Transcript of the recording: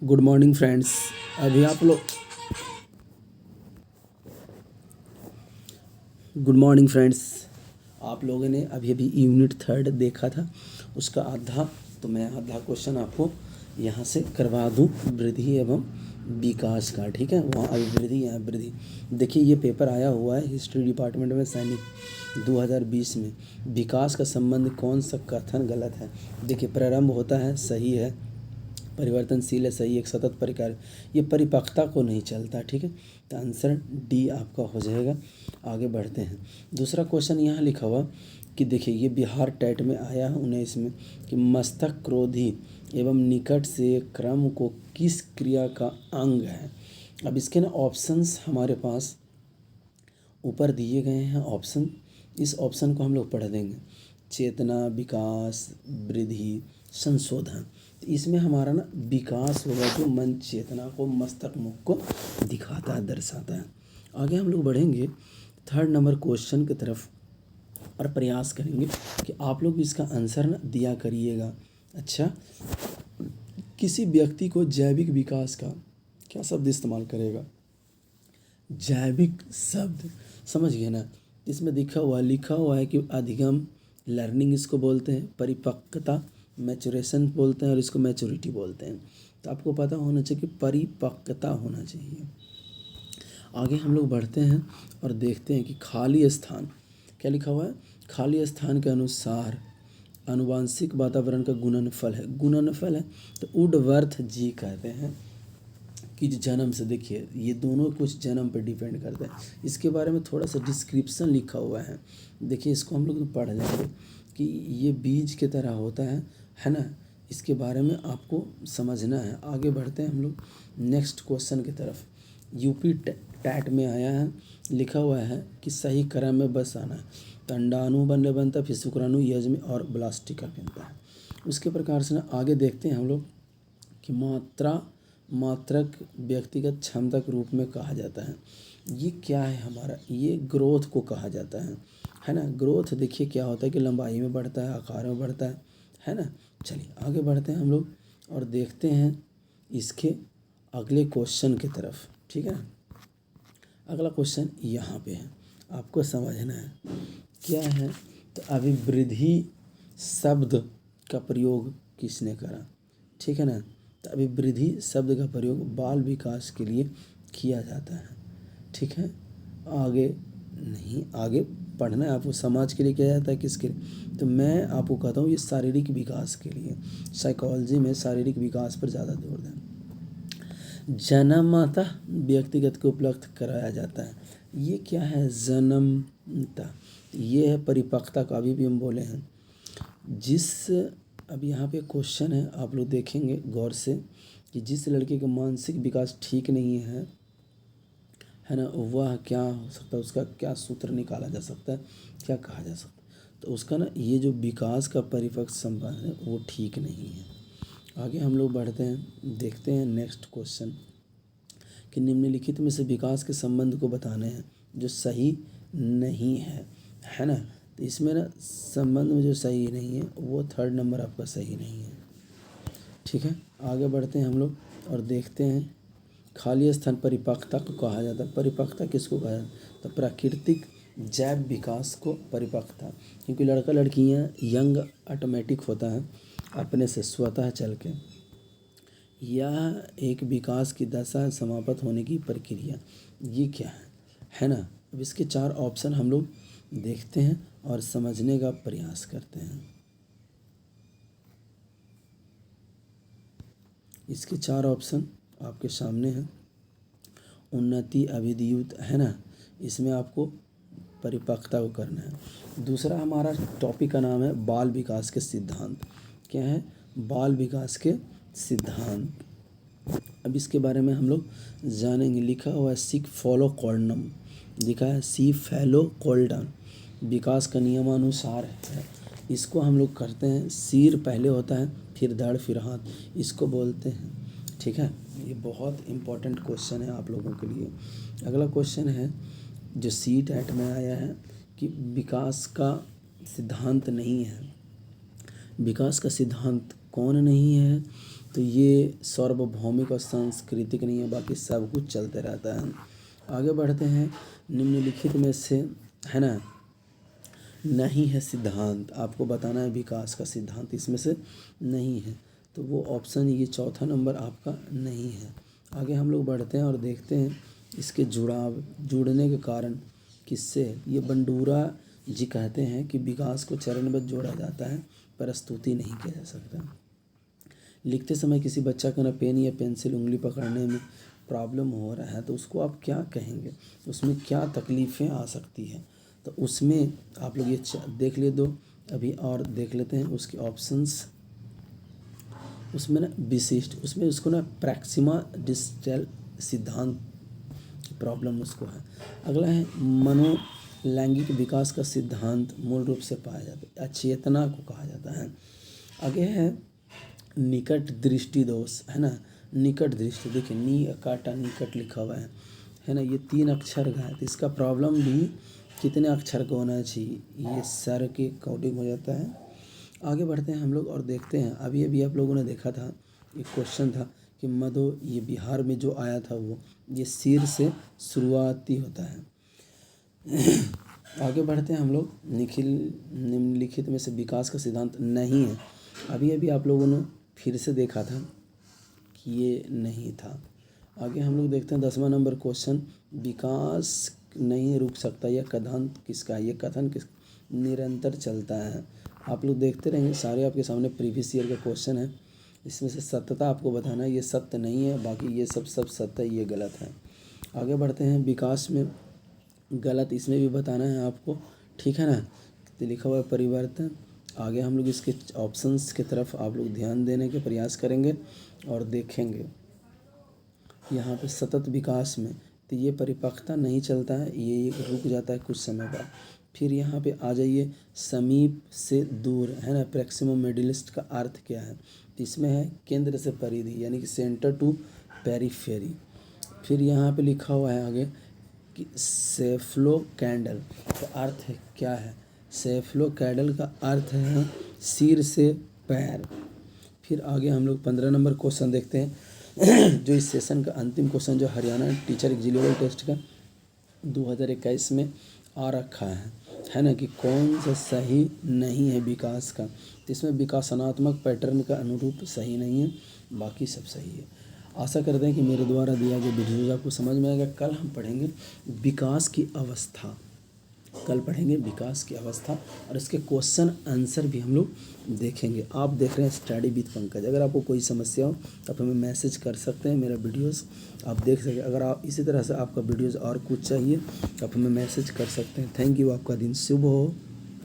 Good morning friends. अभी आप लोग गुड मॉर्निंग फ्रेंड्स। आप लोगों ने अभी अभी यूनिट 3 देखा था, उसका आधा तो मैं आधा क्वेश्चन आपको यहाँ से करवा दूँ, वृद्धि एवं विकास का। ठीक है, वहाँ अभिवृद्धि यहाँ वृद्धि। देखिए ये पेपर आया हुआ है हिस्ट्री डिपार्टमेंट में सैनिक 2020 में। विकास का संबंध कौन सा कथन गलत है? देखिए प्रारंभ होता है, सही है, परिवर्तनशील है, सही, एक सतत प्रकार, ये परिपक्वता को नहीं चलता। ठीक है, तो आंसर डी आपका हो जाएगा। आगे बढ़ते हैं। दूसरा क्वेश्चन यहाँ लिखा हुआ कि देखिए ये बिहार टेट में आया है 19 में कि मस्तक क्रोधी एवं निकट से क्रम को किस क्रिया का अंग है। अब इसके ना ऑप्शंस हमारे पास ऊपर दिए गए हैं ऑप्शन, इस ऑप्शन को हम लोग पढ़ देंगे। चेतना, विकास, वृद्धि, संशोधन। तो इसमें हमारा ना विकास होगा जो मन चेतना को, मस्तक मुख को दिखाता है, दर्शाता है। आगे हम लोग बढ़ेंगे 3rd नंबर क्वेश्चन की तरफ और प्रयास करेंगे कि आप लोग भी इसका आंसर ना दिया करिएगा। अच्छा, किसी व्यक्ति को जैविक विकास का क्या शब्द इस्तेमाल करेगा? जैविक शब्द समझ गए ना? इसमें लिखा हुआ है कि अधिगम, लर्निंग इसको बोलते हैं, परिपक्वता मैचुरेशन बोलते हैं, और इसको मैच्योरिटी बोलते हैं। तो आपको पता होना चाहिए कि परिपक्वता होना चाहिए। आगे हम लोग बढ़ते हैं और देखते हैं कि खाली स्थान क्या लिखा हुआ है। खाली स्थान के अनुसार आनुवांशिक वातावरण का गुणनफल है। गुणनफल है तो वुडवर्थ जी कहते हैं कि जन्म से, देखिए ये दोनों कुछ जन्म पर डिपेंड करते हैं। इसके बारे में थोड़ा सा डिस्क्रिप्शन लिखा हुआ है, देखिए इसको हम लोग पढ़ लेंगे कि ये बीज की तरह होता है ना। इसके बारे में आपको समझना है। आगे बढ़ते हैं हम लोग नेक्स्ट क्वेश्चन की तरफ। यूपी टैट में आया है, लिखा हुआ है कि सही क्रम में बस आना है। तो अंडाणु बनता, फिर शुक्राणु, यज्ञ और ब्लास्टिका बनता है। उसके प्रकार से ना आगे देखते हैं हम लोग कि मात्रक व्यक्तिगत क्षमता के रूप में कहा जाता है। ये क्या है हमारा? ये ग्रोथ को कहा जाता है ना। ग्रोथ देखिए क्या होता है कि लंबाई में बढ़ता है, आकार में बढ़ता है ना। चलिए आगे बढ़ते हैं हम लोग और देखते हैं इसके अगले क्वेश्चन की तरफ। ठीक है, अगला क्वेश्चन यहाँ पे है, आपको समझना है क्या है। तो अभिवृद्धि शब्द का प्रयोग किसने करा? ठीक है ना। तो अभिवृद्धि शब्द का प्रयोग बाल विकास के लिए किया जाता है। ठीक है, आगे नहीं, आगे पढ़ना है आपको। समाज के लिए किया जाता है, किसके लिए? तो मैं आपको कहता हूँ ये शारीरिक विकास के लिए। साइकोलॉजी में शारीरिक विकास पर ज़्यादा जोर दें। जन्मतः व्यक्तिगत को उपलब्ध कराया जाता है। ये क्या है? जन्मतः, ये है परिपक्वता का, अभी भी हम बोले हैं। अब यहाँ पे क्वेश्चन है, आप लोग देखेंगे गौर से कि जिस लड़के का मानसिक विकास ठीक नहीं है ना, वह क्या हो सकता है, उसका क्या सूत्र निकाला जा सकता है, क्या कहा जा सकता है? तो उसका ना ये जो विकास का परिपक्व संबंध है वो ठीक नहीं है। आगे हम लोग बढ़ते हैं, देखते हैं नेक्स्ट क्वेश्चन कि निम्नलिखित में से विकास के संबंध को बताने हैं जो सही नहीं है ना। तो इसमें ना संबंध में जो सही नहीं है वो 3rd नंबर आपका सही नहीं है। ठीक है, आगे बढ़ते हैं हम लोग और देखते हैं खाली स्थान परिपक्वता को कहा जाता है। परिपक्वता किसको कहा जाता है? तो प्राकृतिक जैव विकास को परिपक्वता, क्योंकि लड़का लड़कियां यंग ऑटोमेटिक होता है अपने से स्वतः चल के। यह एक विकास की दशा, समाप्त होने की प्रक्रिया। ये क्या है ना। अब इसके 4 ऑप्शन हम लोग देखते हैं और समझने का प्रयास करते हैं। इसके 4 ऑप्शन आपके सामने हैं। उन्नति, अभिद्युत, है ना, इसमें आपको परिपक्वता को करना है। दूसरा हमारा टॉपिक का नाम है बाल विकास के सिद्धांत। क्या है? बाल विकास के सिद्धांत। अब इसके बारे में हम लोग जानेंगे। लिखा हुआ है सिक फॉलो कॉर्डनम, लिखा है सी फैलो कोल्डन, विकास का नियमानुसार है। इसको हम लोग करते हैं, सिर पहले होता है, फिर धड़, फिर हाथ, इसको बोलते हैं। ठीक है, ये बहुत इम्पोर्टेंट क्वेश्चन है आप लोगों के लिए। अगला क्वेश्चन है जो सी टैट में आया है कि विकास का सिद्धांत नहीं है। विकास का सिद्धांत कौन नहीं है? तो ये सार्वभौमिक और सांस्कृतिक नहीं है, बाकी सब कुछ चलते रहता है। आगे बढ़ते हैं। निम्नलिखित में से है ना नहीं है सिद्धांत, आपको बताना है विकास का सिद्धांत इसमें से नहीं है, तो वो ऑप्शन ये चौथा नंबर आपका नहीं है। आगे हम लोग बढ़ते हैं और देखते हैं इसके जुड़ने के कारण किससे। ये बंडूरा जी कहते हैं कि विकास को चरणबद्ध जोड़ा जाता है, प्रस्तुति नहीं किया जा सकता। लिखते समय किसी बच्चा का ना पेन या पेंसिल उंगली पकड़ने में प्रॉब्लम हो रहा है तो उसको आप क्या कहेंगे, उसमें क्या तकलीफ़ें आ सकती हैं। तो उसमें आप लोग ये देख ले दो अभी और देख लेते हैं उसके ऑप्शंस। उसमें ना विशिष्ट, उसमें उसको ना प्रैक्सिमा डिस्टल सिद्धांत की प्रॉब्लम उसको है। अगला है मनोलैंगिक विकास का सिद्धांत मूल रूप से पाया जाता है, चेतना को कहा जाता है। आगे है निकट दृष्टि दोष, है ना। निकट दृष्टि, देखिए नी काटा निकट लिखा हुआ है ना, ये 3 अक्षर का है, तो इसका प्रॉब्लम भी कितने अक्षर का होना चाहिए, ये सर के अकॉर्डिंग हो जाता है। आगे बढ़ते हैं हम लोग और देखते हैं। अभी अभी आप लोगों ने देखा था एक क्वेश्चन था कि मधो, ये बिहार में जो आया था वो ये सिर से शुरुआती होता है। आगे बढ़ते हैं हम लोग। निम्नलिखित में से विकास का सिद्धांत नहीं है। अभी अभी आप लोगों ने फिर से देखा था कि ये नहीं था। आगे हम लोग देखते हैं 10वां नंबर क्वेश्चन, विकास नहीं रुक सकता, यह कथन किसका है, ये कथन किस निरंतर चलता है। आप लोग देखते रहेंगे, सारे आपके सामने प्रीवियस ईयर का क्वेश्चन है, इसमें से सत्यता आपको बताना है, ये सत्य नहीं है, बाकी ये सब सत्य है, ये गलत है। आगे बढ़ते हैं। विकास में गलत इसमें भी बताना है आपको, ठीक है ना। तो लिखा हुआ है परिवर्तन। आगे हम लोग इसके ऑप्शंस की तरफ आप लोग ध्यान देने के प्रयास करेंगे और देखेंगे यहाँ पे सतत विकास में तो ये परिपक्वता नहीं चलता है, ये रुक जाता है कुछ समय बाद। फिर यहाँ पे आ जाइए, समीप से दूर, है ना, प्रैक्सिमम मिडिलिस्ट का अर्थ क्या है, तो इसमें है केंद्र से परिधि, यानी कि सेंटर टू पेरीफेरी। फिर यहाँ पे लिखा हुआ है आगे कि सेफ्लो कैंडल का अर्थ है क्या है, सेफ्लो कैंडल का अर्थ है सिर से पैर। फिर आगे हम लोग 15 नंबर क्वेश्चन देखते हैं जो इस सेशन का अंतिम क्वेश्चन, जो हरियाणा टीचर एग्जीक्यूटिव टेस्ट का 2021 में आ रखा है ना, कि कौन सा सही नहीं है विकास का। तो इसमें विकासनात्मक पैटर्न का अनुरूप सही नहीं है, बाकी सब सही है। आशा करते हैं कि मेरे द्वारा दिया गया वीडियोज़ आपको समझ में आएगा। कल हम पढ़ेंगे विकास की अवस्था, कल पढ़ेंगे विकास की अवस्था और इसके क्वेश्चन आंसर भी हम लोग देखेंगे। आप देख रहे हैं स्टडी विद पंकज। अगर आपको कोई समस्या हो तो आप हमें मैसेज कर सकते हैं, मेरा वीडियोस आप देख सकते हैं। अगर आप इसी तरह से आपका वीडियोस और कुछ चाहिए तो आप हमें मैसेज कर सकते हैं। थैंक यू, आपका दिन शुभ हो।